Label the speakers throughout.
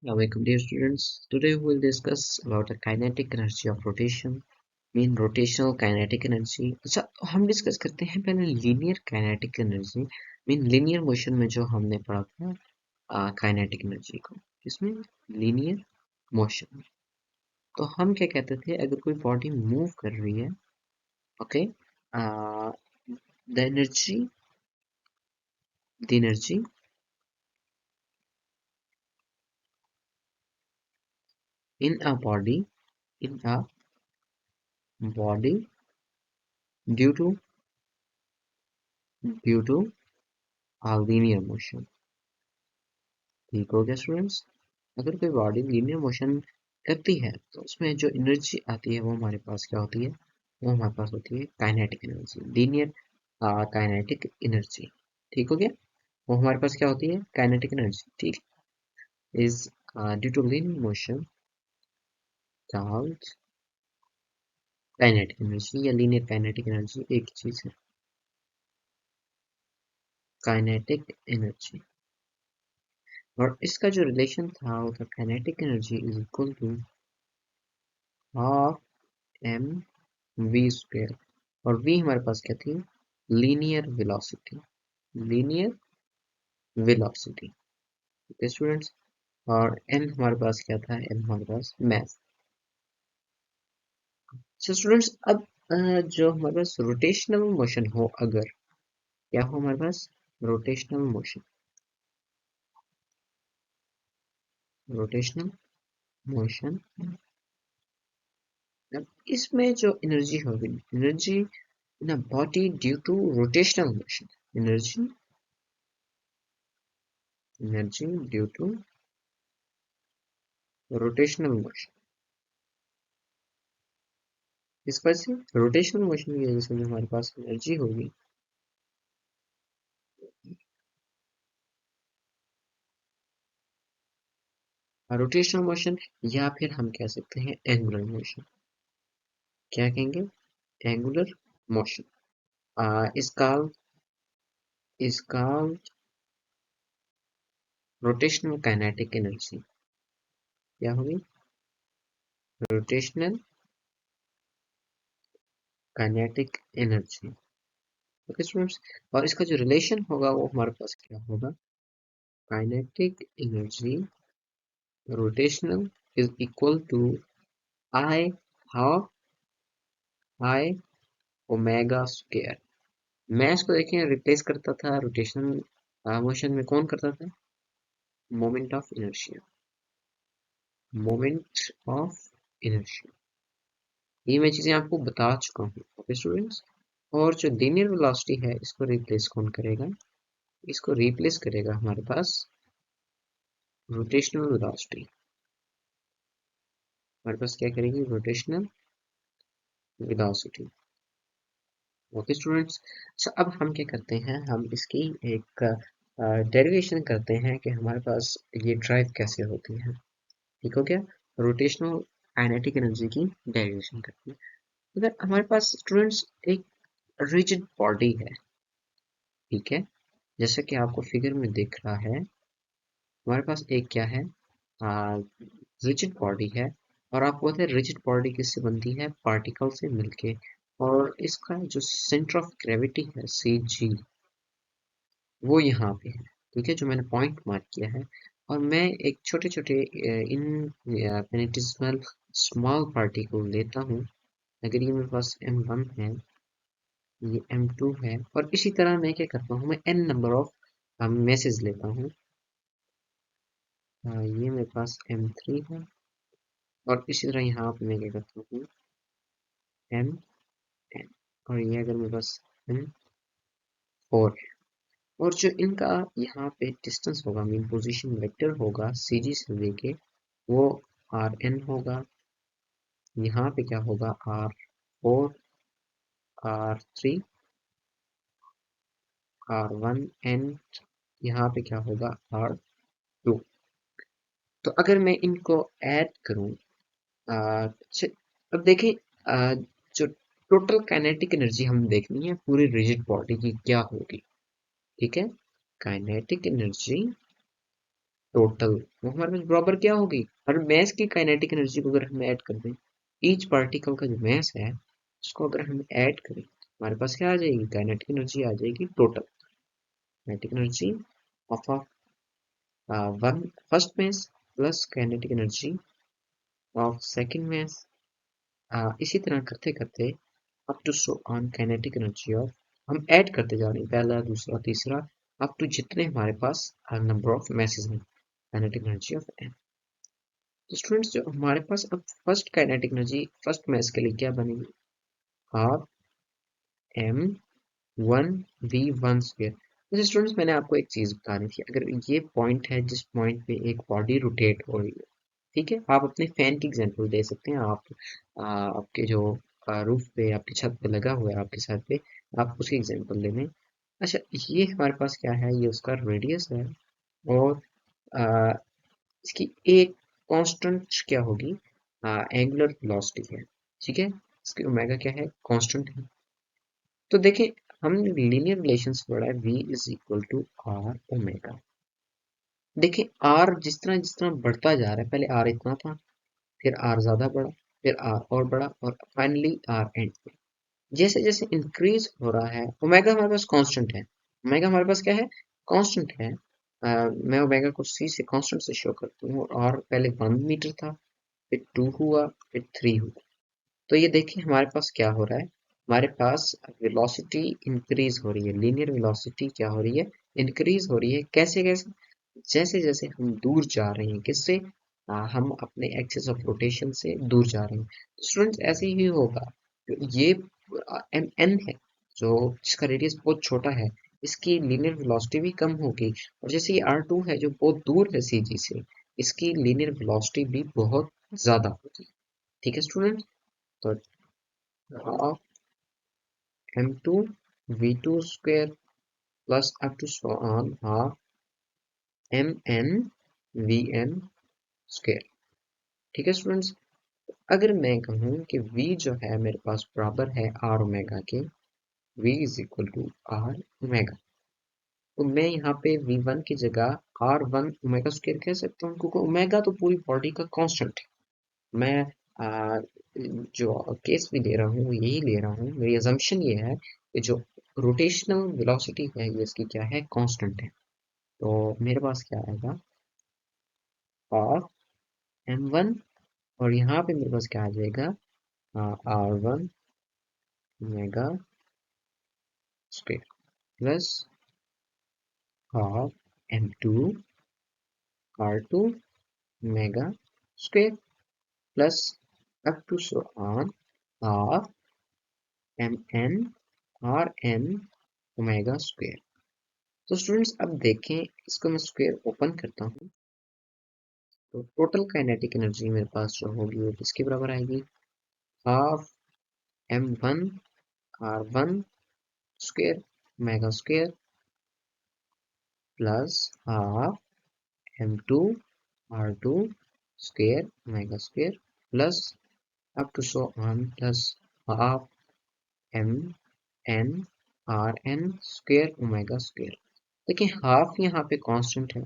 Speaker 1: Welcome dear students. Today we will discuss about the kinetic energy of rotation, mean rotational kinetic energy. अच्छा हम discuss करते हैं पहले linear kinetic energy, mean linear motion में जो हमने पढ़ा था काइनेटिक एनर्जी को, इसमें लीनियर मोशन। तो हम क्या कहते थे, अगर कोई बॉडी मूव कर रही है, okay, the energy in a body in a body due to due to a linear motion। ठीक हो गया स्टूडेंट्स। अगर कोई बॉडी लीनियर मोशन करती है तो उसमें जो एनर्जी आती है वो हमारे पास क्या होती है, वो हमारे पास होती है kinetic energy, linear kinetic energy. ठीक हो गया, वो हमारे पास क्या होती है, काइनेटिक एनर्जी। ठीक, is due to linear motion called kinetic energy, या लीनियर काइनेटिक एनर्जी एक ही चीज है, काइनेटिक एनर्जी। और इसका जो रिलेशन था वो था kinetic energy is equal to half m v square. और v हमारे पास क्या थी, linear velocity, linear velocity. Okay students, और n हमारे पास क्या था, n हमारे पास मैथ। सो स्टूडेंट्स, अब जो हमारे पास रोटेशनल मोशन हो, अगर क्या हो हमारे पास रोटेशनल मोशन, रोटेशनल मोशन, अब इसमें जो एनर्जी होगी, energy in a body due to rotational motion, energy energy due to rotational motion. इस वजह से रोटेशनल मोशन की वजह से जो हमारे पास एनर्जी होगी, रोटेशनल मोशन, या फिर हम कह सकते हैं एंगुलर मोशन। क्या कहेंगे, एंगुलर मोशन। इसका इसका रोटेशनल काइनेटिक एनर्जी क्या होगी, rotational kinetic energy. Okay students, और इसका जो रिलेशन होगा वो हमारे पास क्या होगा, kinetic energy rotational is equal to I half I omega square. मैं इसको देखें रिप्लेस करता था रोटेशनल मोशन में, कौन करता था, moment of inertia, moment of inertia. ये मैं चीजें आपको बता चुका हूँ। ओके स्टूडेंट्स, और जो लीनियर वेलोसिटी है इसको रिप्लेस कौन करेगा, इसको रिप्लेस करेगा हमारे पास रोटेशनल वेलोसिटी। हमारे पास क्या करेगी, रोटेशनल वेलोसिटी। ओके स्टूडेंट्स, सो अब हम क्या करते हैं, हम इसकी एक डेरिवेशन करते हैं कि हमारे पास ये ड्राइव कैसे होती है। ठीक हो गया, रोटेशनल काइनेटिक एनर्जी की डेरिवेशन करते हैं। अगर हमारे पास स्टूडेंट्स एक रिजिड बॉडी है, ठीक है, जैसे कि आपको फिगर में दिख रहा है, हमारे पास एक क्या है, रिजिड बॉडी है। और आपको पता है रिजिड बॉडी किससे बनती है, पार्टिकल से मिलके। और इसका जो सेंटर ऑफ ग्रेविटी है सी जी, वो यहाँ पे है। ठीक है, जो मैंने पॉइंट मार्क किया है। और मैं एक छोटे छोटे इनफिनिटेसिमल स्मॉल पार्टिकल लेता हूँ। अगर ये मेरे पास m1 है, ये m2 है, और इसी तरह मैं क्या करता हूँ, मैं n नंबर ऑफ मैसेज लेता हूँ। ये मेरे पास m3 है, और इसी तरह यहाँ पे मैं क्या करता हूँ, m10, और ये अगर मेरे पास m4 है। और जो इनका यहाँ पे डिस्टेंस होगा, मीन पोजीशन वेक्टर होगा सी जी से लेके, वो आर एन होगा। यहाँ पे क्या होगा, R4, R3, R1 एंड यहाँ पे क्या होगा, R2। तो अगर मैं इनको ऐड करूँ, अब देखें, जो टोटल काइनेटिक एनर्जी हम देखनी है पूरी रिजिड बॉडी की क्या होगी। ठीक है, काइनेटिक एनर्जी टोटल, वो हमारे पास बराबर क्या होगी, हर मास की काइनेटिक एनर्जी को अगर हम ऐड कर दें, ईच पार्टिकल का जो मास है उसको अगर हम ऐड करें, हमारे पास क्या आ जाएगी, काइनेटिक एनर्जी आ जाएगी total kinetic energy of one first mass plus kinetic energy of second mass, इसी तरह करते करते up to so on kinetic energy of, हम ऐड करते जा रहे हैं पहला दूसरा तीसरा अप टू जितने हमारे पास नंबर ऑफ मैसेज हैं काइनेटिक एनर्जी ऑफ एन। तो स्टूडेंट्स जो हमारे पास अब first kinetic energy first mass के लिए क्या बनेगी, half m one v one square. जैसे स्टूडेंट्स मैंने आपको एक चीज बतानी थी, अगर ये पॉइंट है जिस पॉइंट पे एक बॉडी रोटेट हो रही है, ठीक है, आप अपने फैन की एग्जांपल दे सकते हैं, आप आपके जो रूफ पे आपकी छत पे लगा हुआ है आपके छत पे, आप उसकी एग्जांपल ले लें। अच्छा, ये हमारे पास क्या है, ये उसका रेडियस है और आ, इसकी एक कांस्टेंट क्या होगी, एंगुलर वेलोसिटी है, ठीक है, इसकी ओमेगा क्या है, कांस्टेंट है। तो देखें, हमने लीनियर रिलेशन से पढ़ा है v is equal to r omega. देखिए आर जिस तरह बढ़ता जा रहा है, पहले आर इतना था, फिर आर ज्यादा बढ़ा, फिर आर और बढ़ा और फाइनली आर एंड पे, जैसे जैसे इंक्रीज हो रहा है, ओमेगा हमारे पास कांस्टेंट है, ओमेगा हमारे पास क्या है, कांस्टेंट है। मैं ओमेगा को सी से कांस्टेंट से शो करती हूँ, और पहले 1 मीटर था, फिर 2 हुआ, फिर 3 हुआ। तो ये देखिए हमारे पास क्या हो रहा है, हमारे पास वेलोसिटी इंक्रीज हो रही है, लीनियर वेलोसिटी क्या हो रही है, इंक्रीज हो रही है। कैसे कैसे, जैसे जैसे हम दूर जा रहे हैं किससे, हम अपने एक्सिस ऑफ रोटेशन से दूर जा रहे हैं। स्टूडेंट्स ऐसे ही होगा, ये एम एन है जो जिसका रेडियस बहुत छोटा है, इसकी लीनियर वेलोसिटी भी कम होगी, और जैसे ये आर टू है जो बहुत दूर है सी जी से, इसकी लीनियर वेलोसिटी भी बहुत ज्यादा होगी। ठीक है स्टूडेंट, तो half m two v two square plus up to so on half m n v n square. ठीक है स्टूडेंट्स, अगर मैं कहूँ कि v जो है मेरे पास बराबर है आर ओमेगा के, v is equal to r omega, तो मैं यहाँ पे v1 की जगह r1 ओमेगा स्क्वायर कह सकता हूँ, क्योंकि ओमेगा तो पूरी बॉडी का कांस्टेंट है। मैं आ, जो केस भी ले रहा हूँ वो यही ले रहा हूँ, मेरी अजम्पशन ये है कि जो रोटेशनल वेलोसिटी है ये इसकी क्या है, कांस्टेंट है। तो मेरे पास क्या आएगा, हाफ m1, और यहाँ पे मेरे पास क्या आ जाएगा, r1 omega square plus half m2 r2 omega square plus up to so on half mn rn omega square. तो स्टूडेंट्स अब देखें, इसको मैं स्क्वायर ओपन करता हूँ, तो टोटल काइनेटिक एनर्जी मेरे पास जो होगी वो किसके बराबर आएगी, half m1 r1 square omega square plus half m2 r2 square omega square plus up to so on plus half m n r n square omega square. देखिए हाफ यहाँ पे कांस्टेंट है,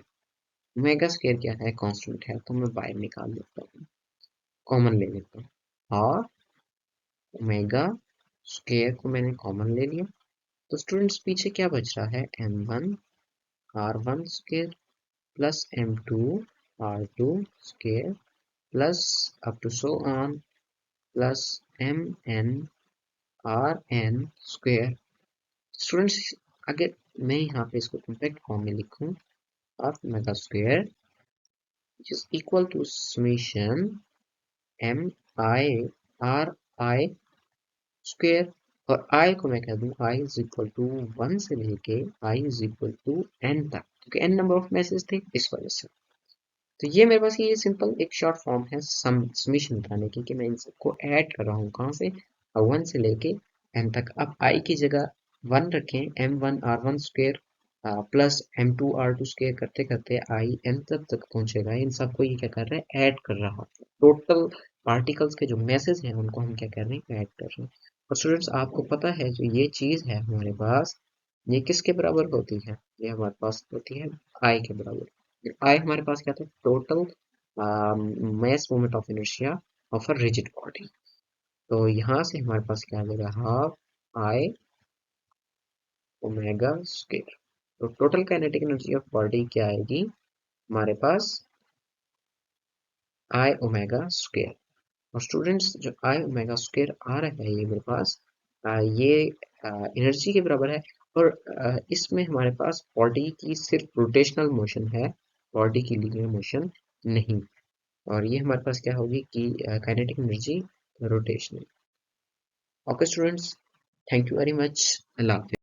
Speaker 1: ओमेगा स्क्वायर क्या है, constant है, तो मैं बाहर निकाल लेता हूँ, कॉमन ले लेता हूँ, हाफ ओमेगा स्क्वायर को मैंने कॉमन ले लिया। तो स्टूडेंट्स पीछे क्या बच रहा है, m1 r1 square plus m2 r2 square plus up to so on plus mn rn square. Students अगर मैं यहाँ पे इसको कॉम्पैक्ट फॉर्म में लिखूं, half omega square which is equal to summation m I r I square, और i को मैं कह दूं i इज इक्वल टू 1 से लेके i is equal to n तक, क्योंकि n नंबर ऑफ मैसेज थे इस वजह से। तो ये मेरे पास ये सिंपल एक शॉर्ट फॉर्म है समीशन बताने की, कि मैं इन सबको ऐड कर रहा हूँ कहाँ से, 1 से लेके n तक। अब i की जगह 1 रखें, m1 r1 square plus m2 r2 square करते करते i n तक पहुंचेगा। इन सबको ये क्या कर रहा है, ऐड कर रहा है। टोटल पार्टिकल्स के जो मैसेज हैं उनको हम क्या कर रहे हैं, ऐड कर रहे हैं। और स्टूडेंट्स आपको पता है जो ये चीज है हमारे पास, ये किसके बराबर होती है, ये हमारे पास होती है i के बराबर। आई हमारे पास क्या था, total mass moment of inertia of a rigid body। तो यहाँ से हमारे पास क्या आ जाएगा, हाफ आई ओमेगा स्क्वायर। तो total kinetic energy of body क्या आएगी हमारे पास, आई ओमेगा स्क्वायर। और स्टूडेंट्स जो आई ओमेगा स्क्वायर आ रहा है ये मेरे पास ये एनर्जी के बराबर है। और इसमें हमारे पास बॉडी की सिर्फ रोटेशनल मोशन है, बॉडी की लीनियर मोशन नहीं। और ये हमारे पास क्या होगी कि kinetic energy rotational. Okay students, thank you very much, अल्लाह हाफिज़।